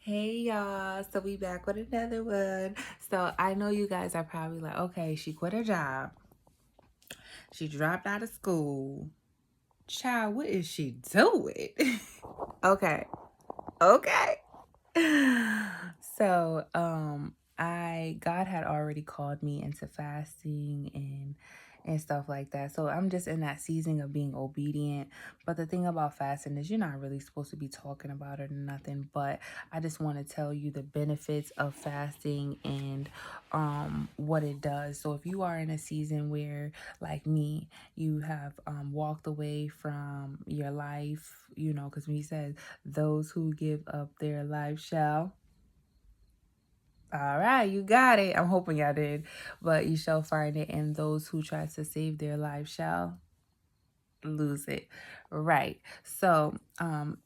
Hey y'all, so we back with another one. So I know you guys are probably like, okay, she quit her job, she dropped out of school. Child, what is she doing? Okay, okay. So, I God had already called me into fasting and stuff like that. So I'm just in that season of being obedient. But the thing about fasting is you're not really supposed to be talking about it or nothing. But I just want to tell you the benefits of fasting and what it does. So if you are in a season where, like me, you have walked away from your life, you know, because when he says those who give up their life shall. All right, you got it. I'm hoping y'all did. But you shall find it, and those who try to save their life shall lose it. Right. So,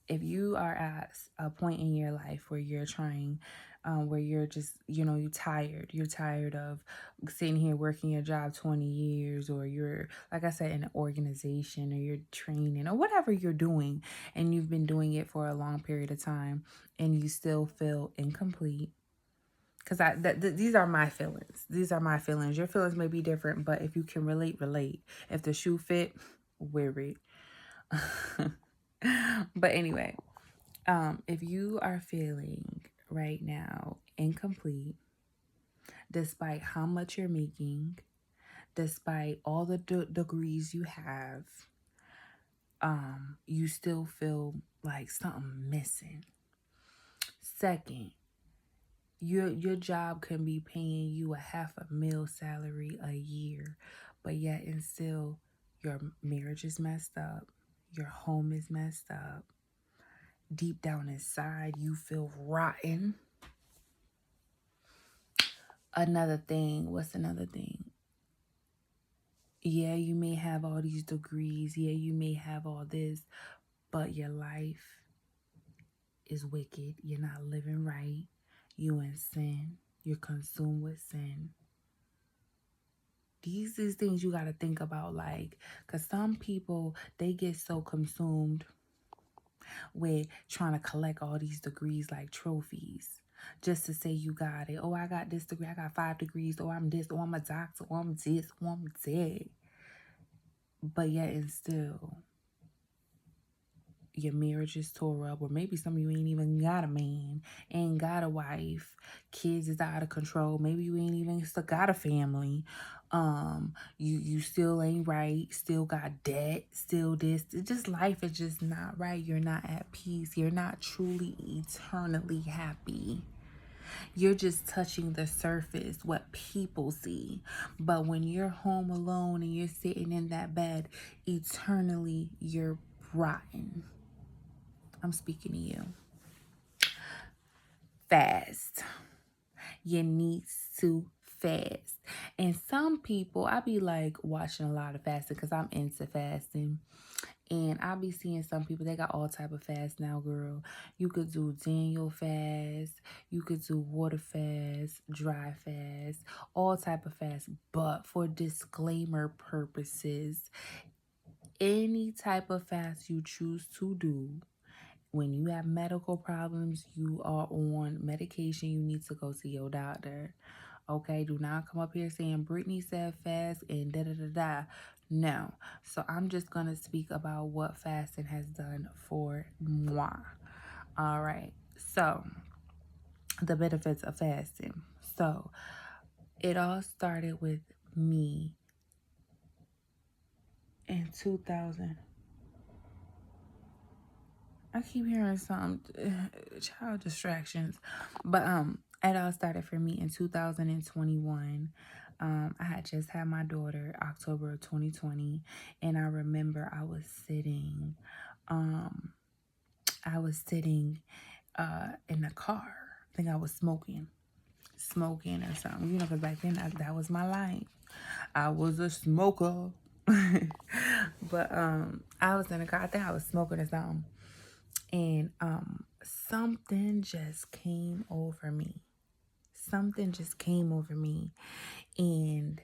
if you are at a point in your life where you're trying, where you're just, you're tired of sitting here working your job 20 years, or you're, like I said, in an organization, or you're training, or whatever you're doing, and you've been doing it for a long period of time, and you still feel incomplete. Because these are my feelings. These are my feelings. Your feelings may be different, but if you can relate, relate. If the shoe fit, wear it. But anyway, if you are feeling right now incomplete, despite how much you're making, despite all the degrees you have, you still feel like something missing. Second, your job can be paying you a half a mil salary a year, but yet and still your marriage is messed up, your home is messed up. Deep down inside, you feel rotten. Another thing, what's another thing? Yeah, you may have all these degrees. Yeah, you may have all this, but your life is wicked. You're not living right. You in sin. You're consumed with sin. These is things you got to think about, like, because some people, they get so consumed with trying to collect all these degrees like trophies just to say you got it. Oh, I got this degree. I got 5 degrees. Oh, I'm this. Oh, I'm a doctor. Oh, I'm this. Oh, I'm that. But yet and still, your marriage is tore up, or maybe some of you ain't even got a man, ain't got a wife, kids is out of control, maybe you ain't even still got a family, you still ain't right, still got debt, still this, it's just life is just not right. You're not at peace, you're not truly eternally happy. You're just touching the surface, what people see. But when you're home alone and you're sitting in that bed, eternally you're rotten. I'm speaking to you. Fast. You need to fast. And some people, I be like watching a lot of fasting because I'm into fasting. And I be seeing some people, they got all type of fast now, girl. You could do Daniel fast, you could do water fast, dry fast, all type of fast. But for disclaimer purposes, any type of fast you choose to do, when you have medical problems, you are on medication, you need to go see your doctor. Okay, do not come up here saying Brittany said fast and da da da da. No. So I'm just going to speak about what fasting has done for moi. All right. So the benefits of fasting. So it all started with me in 2000. I keep hearing some child distractions, but it all started for me in 2021. I had just had my daughter October of 2020, and I remember I was sitting in the car. I think I was smoking or something, you know, because back then that was my life. I was a smoker. But I was in the car. I think I was smoking or something. And something just came over me. Something just came over me. And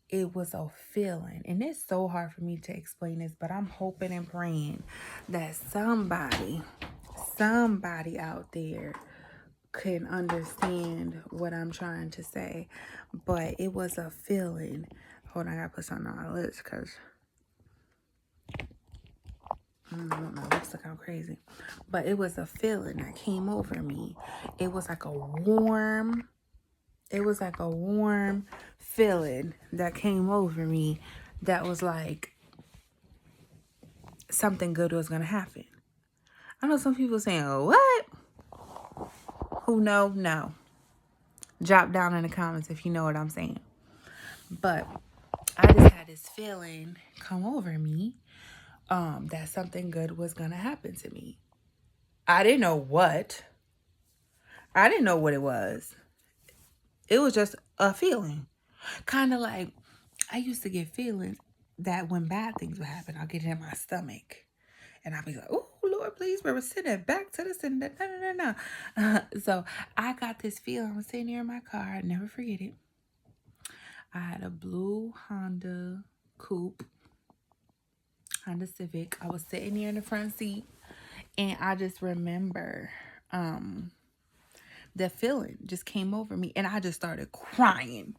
it was a feeling. And it's so hard for me to explain this, but I'm hoping and praying that somebody out there can understand what I'm trying to say, but it was a feeling. Hold on, I gotta put something on my lips because I don't know, looks like I'm crazy. But it was a feeling that came over me. It was like a warm feeling that came over me that was like something good was gonna happen. I know some people saying, what? Who know? No. Drop down in the comments if you know what I'm saying. But I just had this feeling come over me that something good was gonna happen to me. I didn't know what. I didn't know what it was. It was just a feeling. Kind of like I used to get feelings that when bad things would happen, I'll get it in my stomach. And I'll be like, oh, Lord, please, we're sending back to the sender. No. So I got this feeling. I was sitting here in my car. I'd never forget it. I had a blue Honda Coupe, Honda Civic. I was sitting here in the front seat. And I just remember the feeling just came over me. And I just started crying.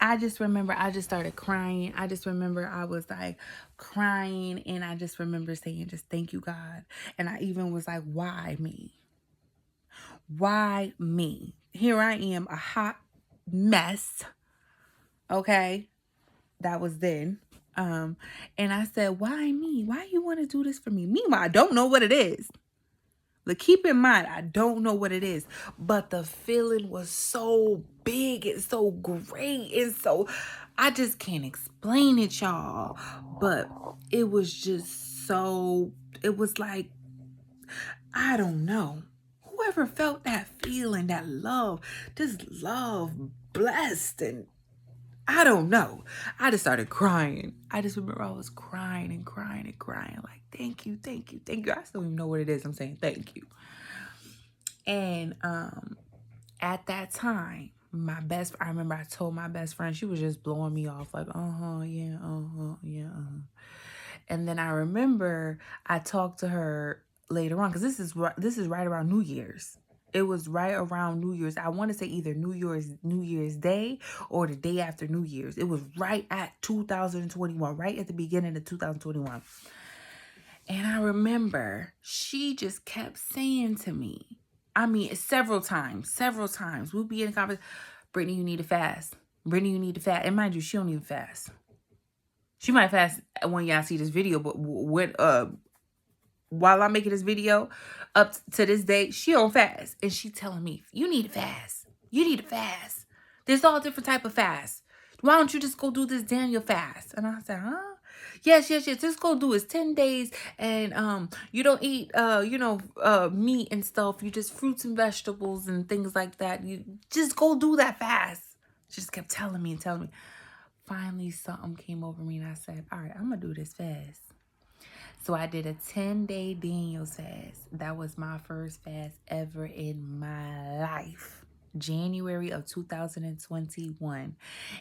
I just remember I just started crying. I just remember I was like crying, and I just remember saying, just thank you, God. And I even was like, why me? Why me? Here I am, a hot mess. Okay. That was then. And I said, why me? Why you want to do this for me? Meanwhile, I don't know what it is. But keep in mind, I don't know what it is, but the feeling was so big and so great. And so I just can't explain it, y'all. But it was just so, it was like, I don't know. Whoever felt that feeling, that love, this love blessed, and I don't know. I just started crying. I just remember I was crying and crying and crying. Like, thank you, thank you, thank you. I still don't even know what it is. I'm saying thank you. And at that time, I remember I told my best friend, she was just blowing me off like, yeah. And then I remember I talked to her later on, because this is right around New Year's. It was right around New Year's. I want to say either New Year's Day or the day after New Year's. It was right at 2021, right at the beginning of 2021. And I remember she just kept saying to me, I mean, several times, we'll be in a conversation, Brittany, you need to fast. Brittany, you need to fast. And mind you, she don't even fast. She might fast when y'all see this video, but while I'm making this video, up to this day, she don't fast. And she telling me, you need to fast. You need to fast. There's all different type of fast. Why don't you just go do this Daniel fast? And I said, huh? Yes. Just go do it. 10 days. And you don't eat meat and stuff. You just fruits and vegetables and things like that. You just go do that fast. She just kept telling me. Finally, something came over me and I said, all right, I'm gonna do this fast. So I did a 10-day Daniel's fast. That was my first fast ever in my life. January of 2021.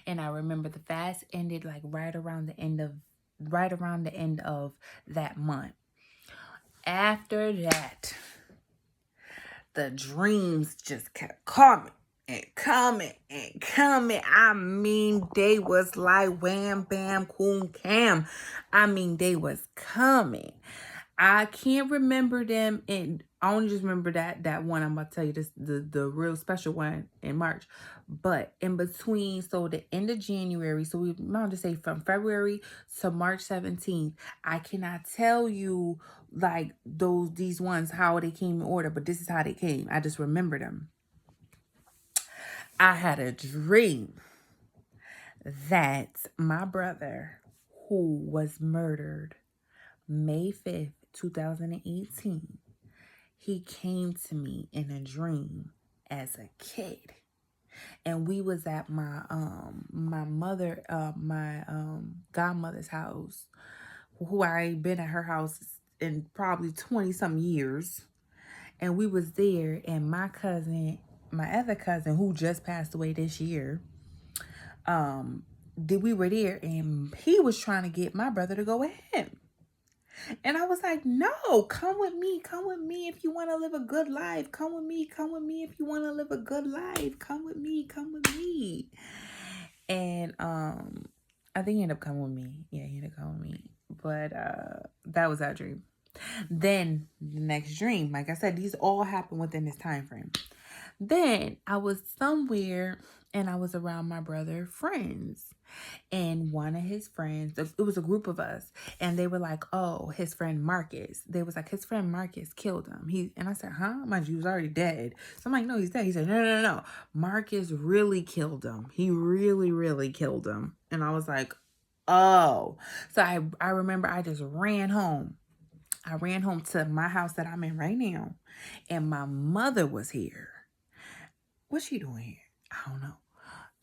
And I remember the fast ended like right around the end of that month. After that, the dreams just kept coming and coming and coming. I mean, they was like wham, bam, coom, cam. I mean, they was coming. I can't remember them, and I only just remember that one. I'm about to tell you this, the real special one in March. But in between, so the end of January, so we might just say from February to March 17th, I cannot tell you like these ones how they came in order, but this is how they came. I just remember them. I had a dream that my brother, who was murdered May 5th, 2018, he came to me in a dream as a kid. And we was at my godmother's house, who I ain't been at her house in probably 20-some years. And we was there, and my other cousin, who just passed away this year, we were there, and he was trying to get my brother to go with him. And I was like, no, come with me. Come with me if you want to live a good life. Come with me. Come with me if you want to live a good life. Come with me. Come with me. And I think he ended up coming with me. Yeah, he ended up coming with me. But that was our dream. Then the next dream, like I said, these all happened within this time frame. Then I was somewhere and I was around my brother friends. And one of his friends, it was a group of us, and they were like, oh, his friend Marcus. They was like, his friend Marcus killed him. And I said, huh? Mind you, he was already dead. So I'm like, no, he's dead. He said, no. Marcus really killed him. He really, really killed him. And I was like, oh. So I remember I just ran home. I ran home to my house that I'm in right now. And my mother was here. What's she doing here? I don't know.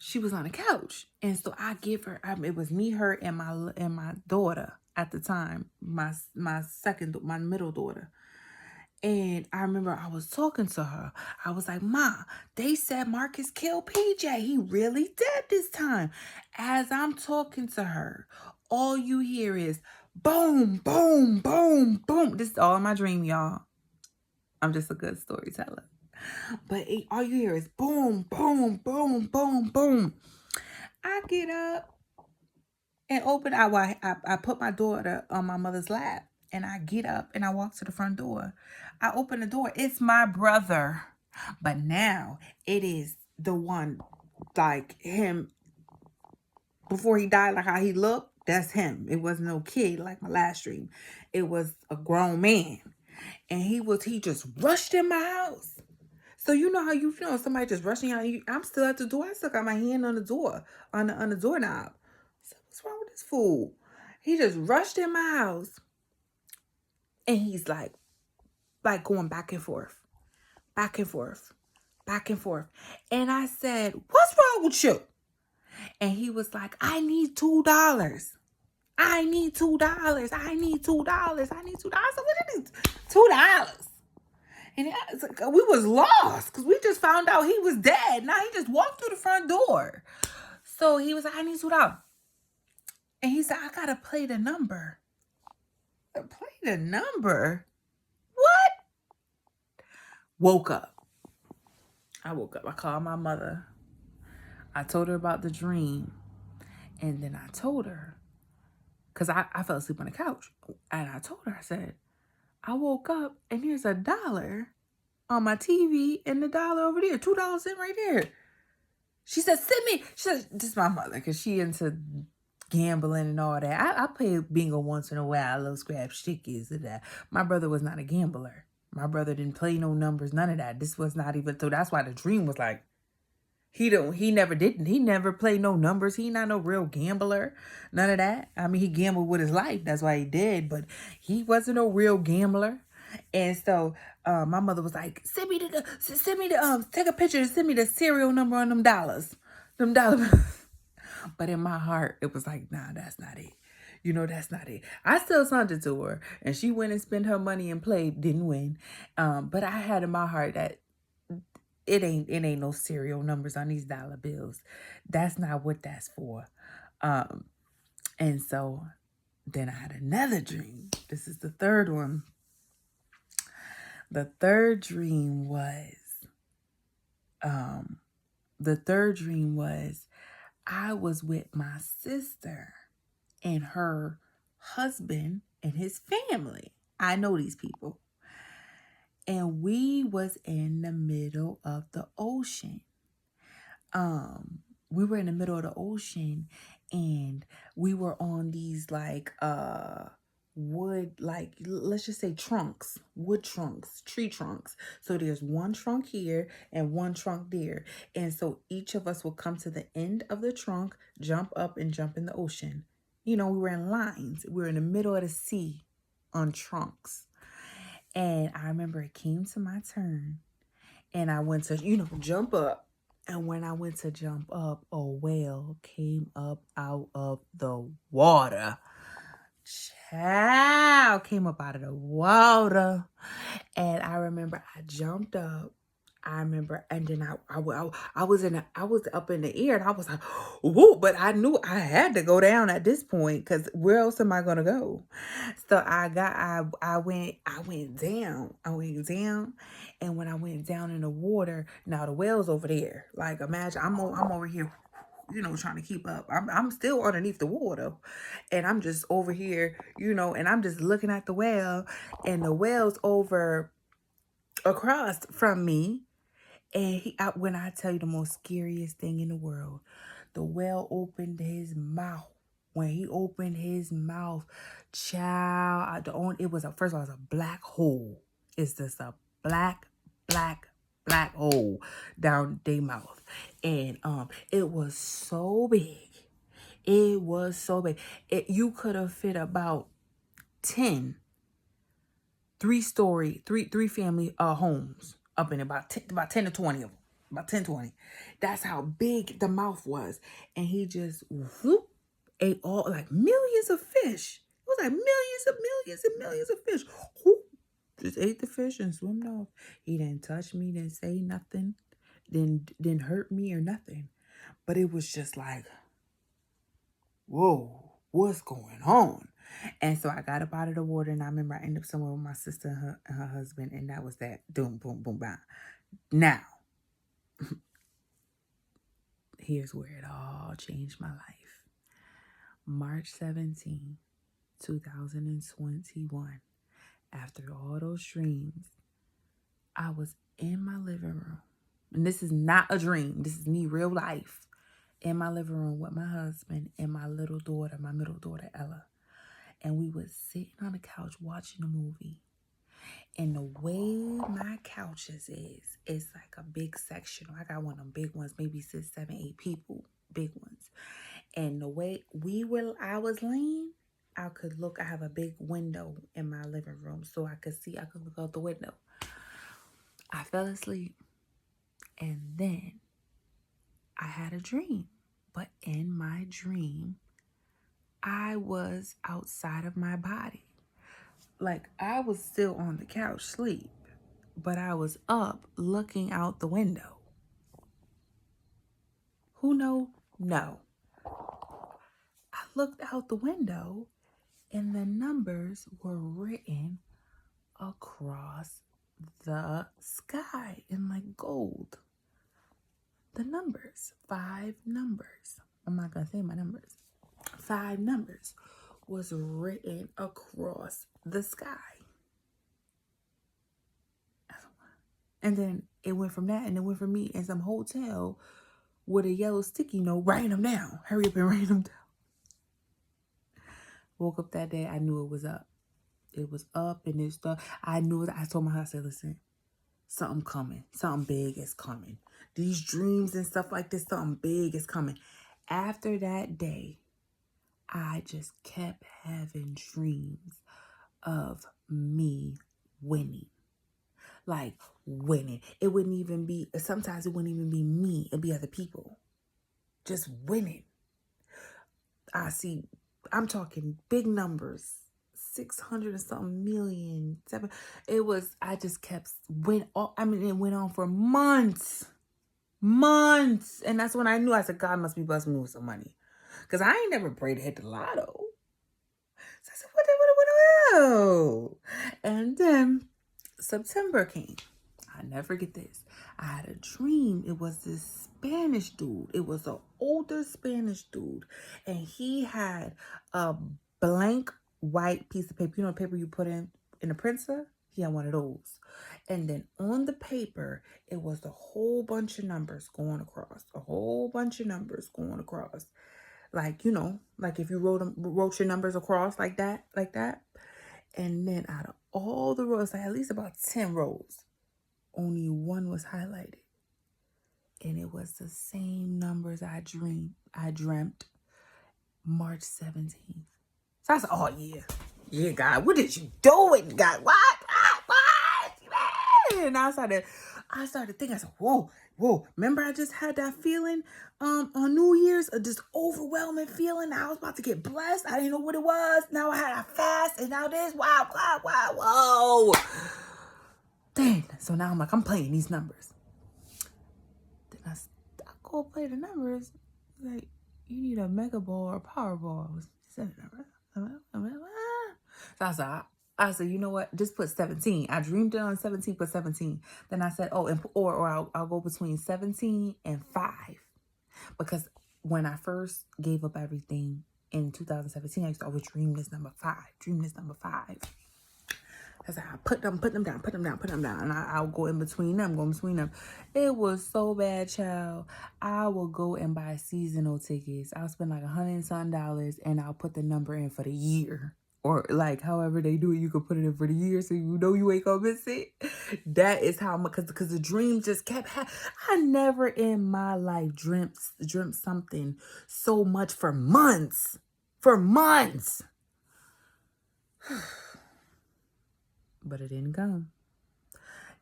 She was on the couch, and so I give her. It was me, her, and my daughter at the time, my middle daughter. And I remember I was talking to her. I was like, "Ma, they said Marcus killed PJ. He really dead this time." As I'm talking to her, all you hear is boom, boom, boom, boom. This is all in my dream, y'all. I'm just a good storyteller. But all you hear is boom, boom, boom, boom, boom. I get up and open. I put my daughter on my mother's lap, and I get up and I walk to the front door. I open the door. It's my brother, but now it is the one like him before he died, like how he looked. That's him. It wasn't no kid like my last dream. It was a grown man, and he just rushed in my house. So you know how somebody just rushing out. I'm still at the door. I still got my hand on the door, on the doorknob. So what's wrong with this fool? He just rushed in my house, and he's like going back and forth, back and forth, back and forth. And I said, "What's wrong with you?" And he was like, "I need $2. I need $2. I need $2. I need $2." So what it is? $2. And we was lost because we just found out he was dead. Now he just walked through the front door. So he was like, "I need $2." And he said, "I gotta play the number." Play the number? What? Woke up. I woke up. I called my mother. I told her about the dream. And then I told her, because I fell asleep on the couch. And I told her, I said, I woke up and here's $1 on my TV and the dollar over there. $2 in right there. She said, "Send me." She said, this is my mother, because she into gambling and all that. I play bingo once in a while, little scrap stickies and that. My brother was not a gambler. My brother didn't play no numbers, none of that. This was not even, so that's why the dream was like, he never played no numbers. He not no real gambler, none of that. I mean, he gambled with his life. That's why he did, but he wasn't a real gambler. And so my mother was like, send me take a picture and send me the serial number on them dollars. Them dollars. But in my heart, it was like, nah, that's not it. That's not it. I still sent it to her, and she went and spent her money and played, didn't win. But I had in my heart that it ain't no serial numbers on these dollar bills. That's not what that's for. And so then I had another dream. This is the third one. The third dream was, I was with my sister and her husband and his family. I know these people. And we was in the middle of the ocean. We were in the middle of the ocean, and we were on these like wood, like let's just say trunks, wood trunks, tree trunks. So there's one trunk here and one trunk there. And so each of us will come to the end of the trunk, jump up and jump in the ocean. We were in lines. We were in the middle of the sea on trunks. And I remember it came to my turn, and I went to, jump up. And when I went to jump up, a whale came up out of the water. Child came up out of the water. And I remember I jumped up. I remember, and then I was I was up in the air, and I was like, whoa! But I knew I had to go down at this point, because where else am I gonna go? So I went down, and when I went down in the water, now the whale's over there. Like, imagine I'm over here, trying to keep up. I'm still underneath the water, and I'm just over here, and I'm just looking at the whale, and the whale's over across from me. And when I tell you the most scariest thing in the world, the whale opened his mouth. When he opened his mouth, child, it was first of all, it was a black hole. It's just a black, black, black hole down their mouth. And it was so big. It was so big. You could have fit about 10 three family homes up in about 10 to 20 of them. About 10, 20. That's how big the mouth was. And he just whoop, ate all, like, millions of fish. It was like millions of fish. Whoop, just ate the fish and swam off. He didn't touch me, didn't say nothing, didn't hurt me or nothing. But it was just like, whoa, what's going on? And so I got up out of the water, and I remember I ended up somewhere with my sister and her husband, and that was that. Boom, boom, boom, bam. Now, here's where it all changed my life. March 17, 2021, after all those dreams, I was in my living room. And this is not a dream. This is me, real life. In my living room with my husband and my middle daughter, Ella. And we was sitting on the couch watching a movie. And the way my couches is, it's like a big sectional. I got one of them big ones, maybe 6, 7, 8 people, big ones. And the way I was laying, I have a big window in my living room, so I could look out the window. I fell asleep, and then I had a dream. But in my dream, I was outside of my body. Like, I was still on the couch sleep, but I was up looking out the window. Who know? No. I looked out the window, and the numbers were written across the sky in, like, gold. The numbers, 5 numbers. I'm not going to say my numbers. 5 numbers was written across the sky. And then it went from that, and it went from me in some hotel with a yellow sticky note writing them down. Hurry up and write them down. Woke up that day, I knew it was up. It was up, and it stuff. I knew it. I told my husband, listen, something coming. Something big is coming. These dreams and stuff like this, something big is coming. After that day, I just kept having dreams of me winning. Like, winning. It wouldn't even be, sometimes it wouldn't even be me. It'd be other people. Just winning. I'm talking big numbers. 600 and something million. I just kept, it went on for months. Months. And that's when I knew, I said, God must be blessing me with some money. Because I ain't never prayed to hit the lotto. So I said, what? And then September came. I never forget this. I had a dream. It was this Spanish dude. It was an older Spanish dude. And he had a blank white piece of paper. You know the paper you put in a printer? He had one of those. And then on the paper, it was a whole bunch of numbers going across. A whole bunch of numbers going across. Like, like if you wrote your numbers across like that. And then out of all the rows, like at least about 10 rows, only one was highlighted. And it was the same numbers I dreamt March 17th. So I said, oh yeah. Yeah, God, what did you do it, God? What? And I started thinking, I said, whoa. Remember I just had that feeling on New Year's, this overwhelming feeling. I was about to get blessed. I didn't know what it was. Now I had a fast, and now this. Wow. Whoa. Then, so now I'm like, I'm playing these numbers. I go play the numbers. Like, you need a mega ball or power ball. So I said, you know what? Just put 17. I dreamed it on 17, put 17. Then I said, oh, or I'll go between 17 and 5. Because when I first gave up everything in 2017, I used to always dream this number 5. Dream this number 5. Cause I put them down, and I'll go in between them, It was so bad, child. I will go and buy seasonal tickets. I'll spend like $100 and something, and I'll put the number in for the year. Or like however they do it, you can put it in for the year so you know you ain't gonna miss it. That is how much, because the dream just kept I never in my life dreamt something so much for months. For months. But it didn't come.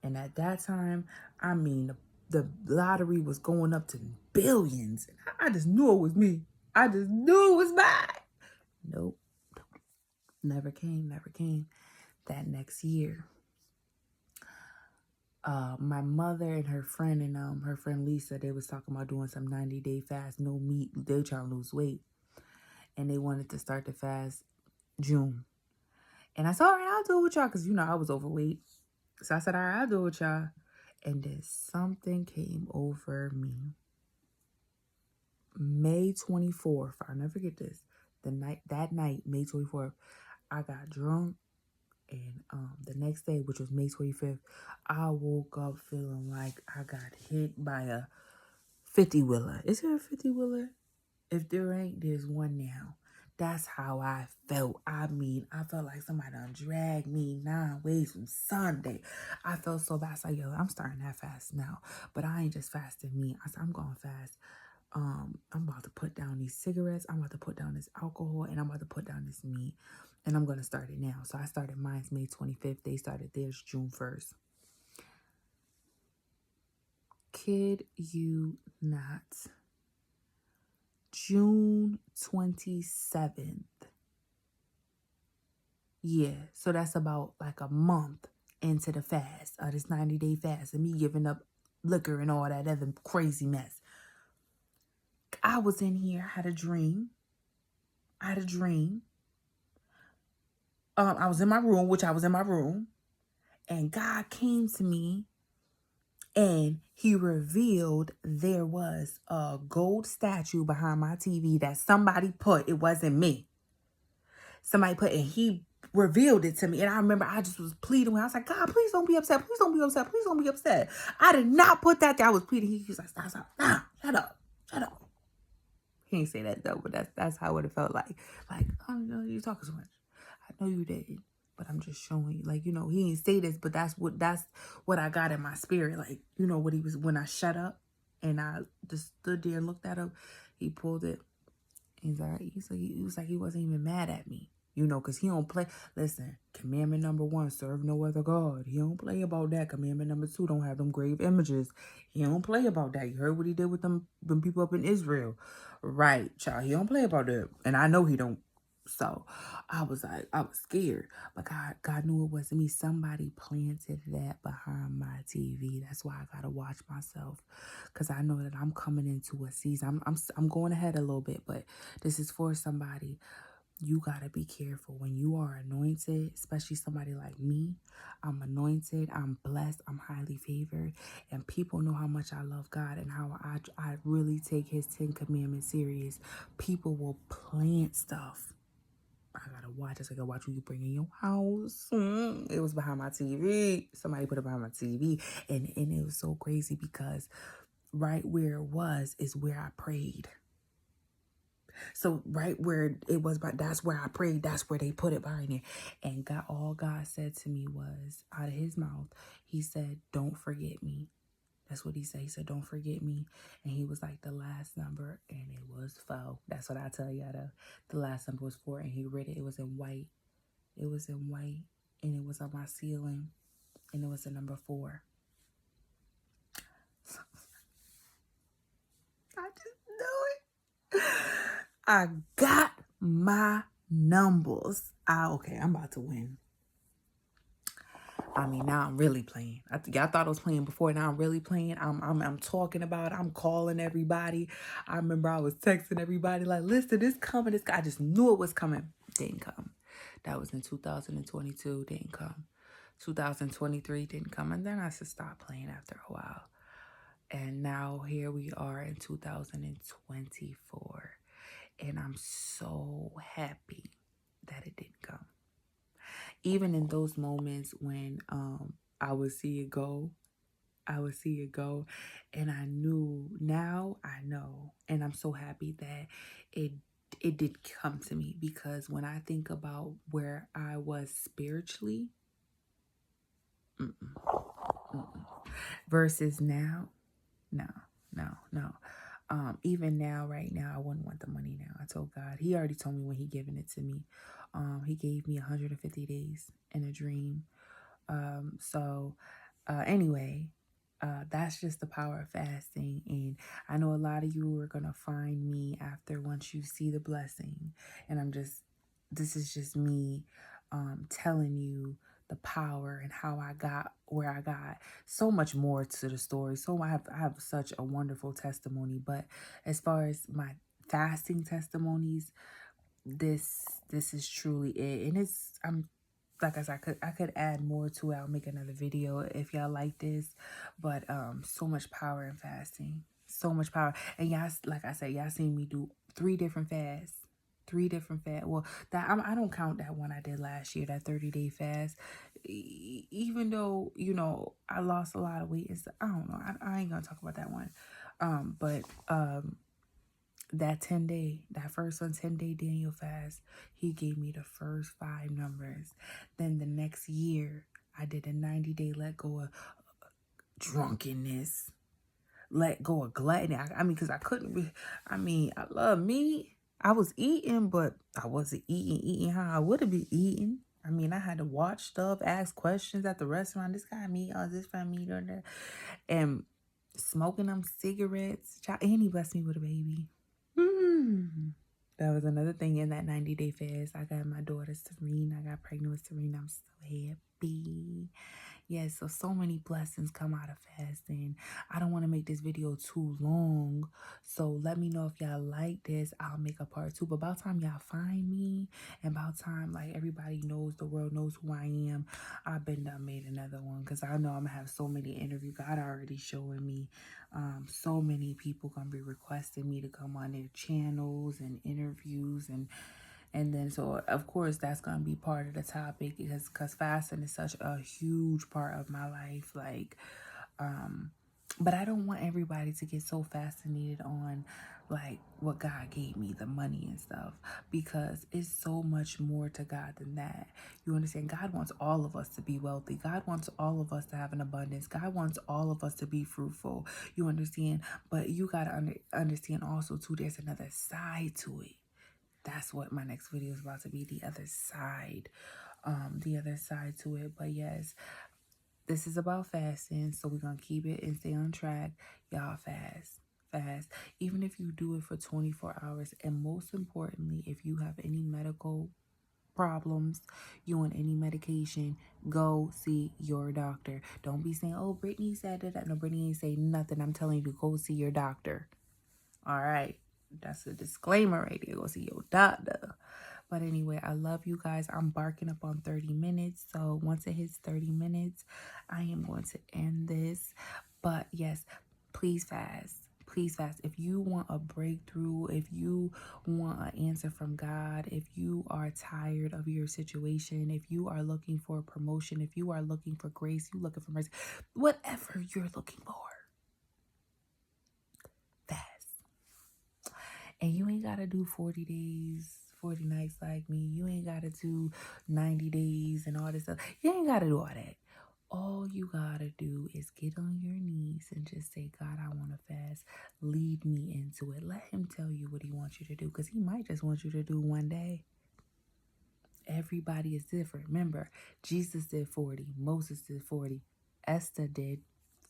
And at that time, I mean, the lottery was going up to billions. I just knew it was me. I just knew it was mine. Nope. Never came. That next year, my mother and her friend Lisa, they was talking about doing some 90-day fast, no meat. They trying to lose weight. And they wanted to start the fast June. And I said, all right, I'll do it with y'all, because, I was overweight. So I said, all right, I'll do it with y'all. And then something came over me. May 24th, I'll never forget this. That night, May 24th, I got drunk. And the next day, which was May 25th, I woke up feeling like I got hit by a 50-wheeler. Is there a 50-wheeler? If there ain't, there's one now. That's how I felt. I mean, I felt like somebody done dragged me 9 ways from Sunday. I felt so bad. I was like, yo, I'm starting that fast now. But I ain't just fasting me. I said, I'm going fast. I'm about to put down these cigarettes. I'm about to put down this alcohol. And I'm about to put down this meat. And I'm going to start it now. So I started mine's May 25th. They started theirs June 1st. Kid you not. June 27th. Yeah, so that's about like a month into the fast, this 90-day fast, and me giving up liquor and all that other crazy mess. I was in here, I had a dream. I was in my room, and God came to me, and he revealed there was a gold statue behind my TV that somebody put. It wasn't me. Somebody put, and he revealed it to me. And I remember I just was pleading with him. I was like, God, please don't be upset. Please don't be upset. Please don't be upset. I did not put that there. I was pleading. He was like, stop, shut up. He didn't say that though, but that's how it felt like. Like, I don't know, you talking so much. I know you did, but I'm just showing you. Like, he didn't say this, but that's what I got in my spirit. Like, what he was, when I shut up and I just stood there and looked at him, he pulled it. He was like, he wasn't even mad at me. Because he don't play. Listen, commandment number 1, serve no other God. He don't play about that. Commandment number 2, don't have them grave images. He don't play about that. You heard what he did with them people up in Israel. Right, child. He don't play about that. And I know he don't. So I was scared. But God knew it wasn't me. Somebody planted that behind my TV. That's why I gotta watch myself. Because I know that I'm coming into a season. I'm going ahead a little bit, but this is for somebody. You got to be careful when you are anointed, especially somebody like me. I'm anointed. I'm blessed. I'm highly favored. And people know how much I love God and how I really take his 10 commandments serious. People will plant stuff. I got to watch this. I got to watch what you bring in your house. It was behind my TV. Somebody put it behind my TV. And it was so crazy because right where it was is where I prayed. So right where it was, but that's where I prayed. That's where they put it behind it. And all God said to me was, out of his mouth, he said, don't forget me. That's what he said. He said, don't forget me. And he was like, the last number, and it was 4. That's what I tell you. The last number was 4, and he read it. It was in white. And it was on my ceiling, and it was the number 4. I just knew it. I got my numbers. Okay, I'm about to win. I mean, now I'm really playing. Y'all thought I was playing before. Now I'm really playing. I'm talking about it. I'm calling everybody. I remember I was texting everybody like, listen, it's coming. I just knew it was coming. Didn't come. That was in 2022. Didn't come. 2023 didn't come. And then I just stopped playing after a while. And now here we are in 2024. And I'm so happy that it didn't come. Even in those moments when I would see it go, and I knew, now I know, and I'm so happy that it did come to me, because when I think about where I was spiritually, versus now, no, no. Even now, right now, I wouldn't want the money now. I told God, He already told me when He giving it to me. He gave me 150 days in a dream. Anyway, that's just the power of fasting. And I know a lot of you are going to find me after, once you see the blessing. And this is just me telling you the power and how I got where I got. So much more to the story. So I have such a wonderful testimony. But as far as my fasting testimonies, this is truly it. And I'm like I said, I could add more to it. I'll make another video if y'all like this. But so much power in fasting. So much power. And y'all, like I said, y'all seen me do 3 different fasts. 3 different fasts. Well, I don't count that one I did last year, that 30-day fast. Even though, I lost a lot of weight and stuff. I don't know. I ain't gonna talk about that one. But that 10-day, that first 10-day Daniel fast, He gave me the first 5 numbers. Then the next year, I did a 90-day let go of drunkenness, let go of gluttony. I mean, because I couldn't be, I love meat. I was eating, but I wasn't eating how I would have been eating. I mean, I had to watch stuff, ask questions at the restaurant. This guy meat, oh, this friend meat, or that. And smoking them cigarettes. And He blessed me with a baby. That was another thing in that 90-day fast. I got my daughter Serena. I got pregnant with Serena. I'm so happy. Yes, so many blessings come out of fasting. I don't want to make this video too long, so let me know if y'all like this. I'll make a part 2. But about time y'all find me, and about time like everybody knows, the world knows who I am, I've been done made another one, because I know I'm gonna have so many interviews. God already showing me so many people gonna be requesting me to come on their channels and interviews, and then, so of course that's gonna be part of the topic, because fasting is such a huge part of my life. Like, but I don't want everybody to get so fascinated on like what God gave me, the money and stuff, because it's so much more to God than that. You understand? God wants all of us to be wealthy. God wants all of us to have an abundance. God wants all of us to be fruitful. You understand? But you gotta understand also too, there's another side to it. That's what my next video is about to be, the other side. The other side to it. But yes, this is about fasting, so we're gonna keep it and stay on track. Y'all, fast. Even if you do it for 24 hours, and most importantly, if you have any medical problems, you on any medication, go see your doctor. Don't be saying, oh, Brittany said that. No, Brittany ain't say nothing. I'm telling you to go see your doctor. All right, that's a disclaimer right there. Go see your doctor. But anyway, I love you guys. I'm barking up on 30 minutes. So once it hits 30 minutes, I am going to end this. But yes, please fast. Please fast. If you want a breakthrough, if you want an answer from God, if you are tired of your situation, if you are looking for a promotion, if you are looking for grace, you looking for mercy, whatever you're looking for, fast. And you ain't got to do 40 days, 40 nights like me. You ain't got to do 90 days and all this stuff. You ain't got to do all that. All you got to do is get on your knees and just say, God, I want to fast. Lead me into it. Let Him tell you what He wants you to do, because He might just want you to do one day. Everybody is different. Remember, Jesus did 40. Moses did 40. Esther did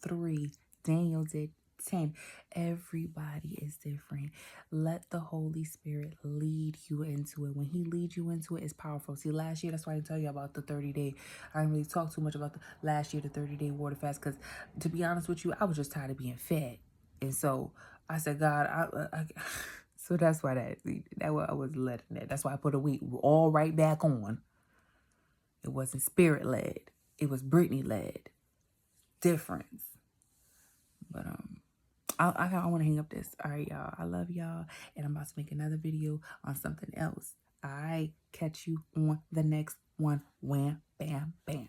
3. Daniel did 10. Everybody is different. Let the Holy Spirit lead you into it. When he leads you into it, it's powerful. See, last year, that's why I didn't tell you about the 30-day. I didn't really talk too much about the last year, the 30-day water fast, because to be honest with you, I was just tired of being fed. And so I said, God, so that's why that I was letting that. That's why I put a weight all right back on. It wasn't spirit led. It was Brittany led. Difference. But I want to hang up this. All right, y'all. I love y'all, and I'm about to make another video on something else. I catch you on the next one. Wham, bam, bam.